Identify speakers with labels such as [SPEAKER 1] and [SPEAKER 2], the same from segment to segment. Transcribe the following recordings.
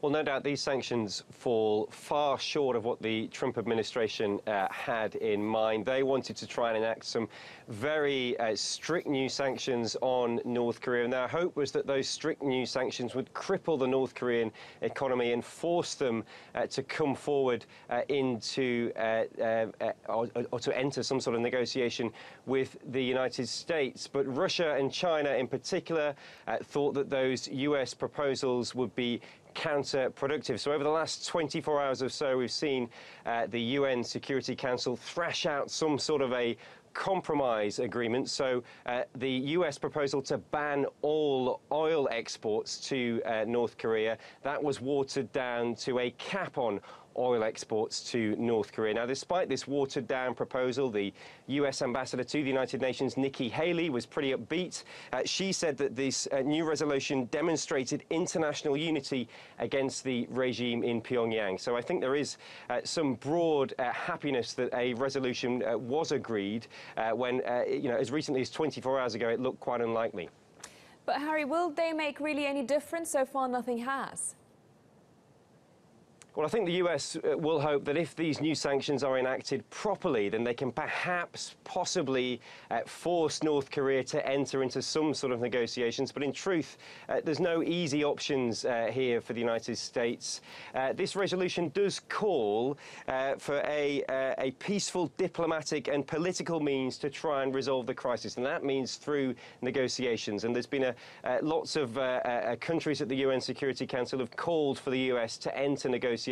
[SPEAKER 1] Well, no doubt these sanctions fall far short of what the Trump administration had in mind. They wanted to try and enact some very strict new sanctions on North Korea, and their hope was that those strict new sanctions would cripple the North Korean economy and force them to come forward into or to enter some sort of negotiation with the United States. But Russia and China in particular thought that those US proposals would be counterproductive. So over the last 24 hours or so, we've seen the UN Security Council thrash out some sort of a compromise agreement. So the US proposal to ban all oil exports to North Korea, that was watered down to a cap on oil exports to North Korea. Now, despite this watered-down proposal, the US ambassador to the United Nations, Nikki Haley, was pretty upbeat. She said that this new resolution demonstrated international unity against the regime in Pyongyang. So I think there is some broad happiness that a resolution was agreed when, as recently as 24 hours ago, it looked quite unlikely.
[SPEAKER 2] But, Harry, will they make really any difference? So far, nothing has.
[SPEAKER 1] Well, I think the US will hope that if these new sanctions are enacted properly, then they can perhaps, possibly force North Korea to enter into some sort of negotiations. But in truth, there's no easy options here for the United States. This resolution does call for a peaceful diplomatic and political means to try and resolve the crisis, and that means through negotiations. And there's been lots of countries at the UN Security Council have called for the US to enter negotiations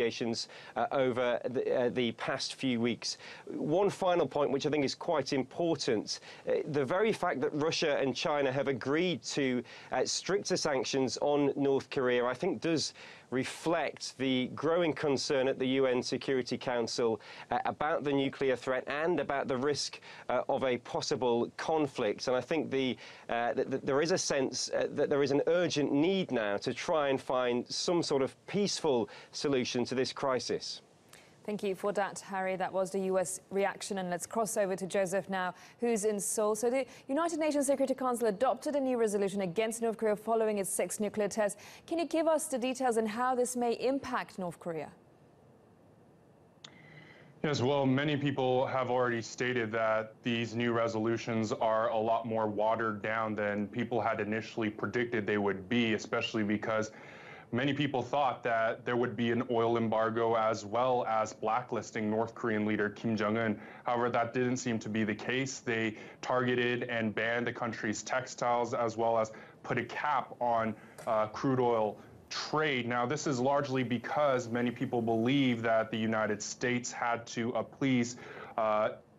[SPEAKER 1] over the past few weeks. One final point, which I think is quite important, the very fact that Russia and China have agreed to stricter sanctions on North Korea, I think does reflect the growing concern at the UN Security Council about the nuclear threat and about the risk of a possible conflict. And I think there is a sense that there is an urgent need now to try and find some sort of peaceful solution to this crisis.
[SPEAKER 2] Thank you for that, Harry. That was the US reaction. And let's cross over to Joseph now, who's in Seoul. So the United Nations Security Council adopted a new resolution against North Korea following its 6th nuclear test. Can you give us the details on how this may impact North Korea?
[SPEAKER 3] Yes, well, many people have already stated that these new resolutions are a lot more watered down than people had initially predicted they would be, especially because many people thought that there would be an oil embargo as well as blacklisting North Korean leader Kim Jong-un. However, that didn't seem to be the case. They targeted and banned the country's textiles as well as put a cap on crude oil trade. Now, this is largely because many people believe that the United States had to appease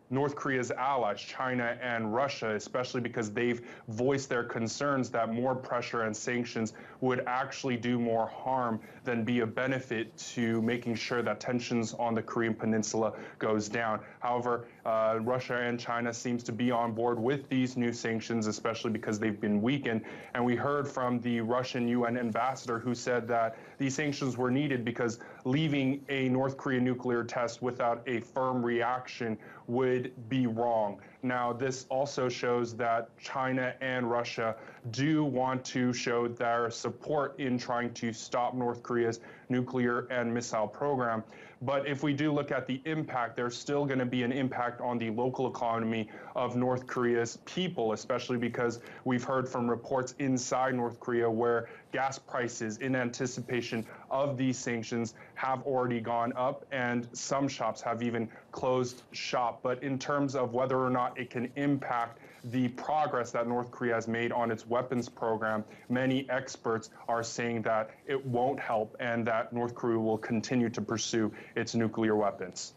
[SPEAKER 3] North Korea's allies, China and Russia, especially because they've voiced their concerns that more pressure and sanctions would actually do more harm than be a benefit to making sure that tensions on the Korean Peninsula goes down. However, Russia and China seems to be on board with these new sanctions, especially because they've been weakened. And we heard from the Russian UN ambassador who said that these sanctions were needed because leaving a North Korean nuclear test without a firm reaction would be wrong. Now, this also shows that China and Russia do want to show their support in trying to stop North Korea's nuclear and missile program. But if we do look at the impact, there's still going to be an impact on the local economy of North Korea's people, especially because we've heard from reports inside North Korea where gas prices in anticipation of these sanctions have already gone up, and some shops have even closed shop. But in terms of whether or not it can impact the progress that North Korea has made on its weapons program, many experts are saying that it won't help and that North Korea will continue to pursue its nuclear weapons.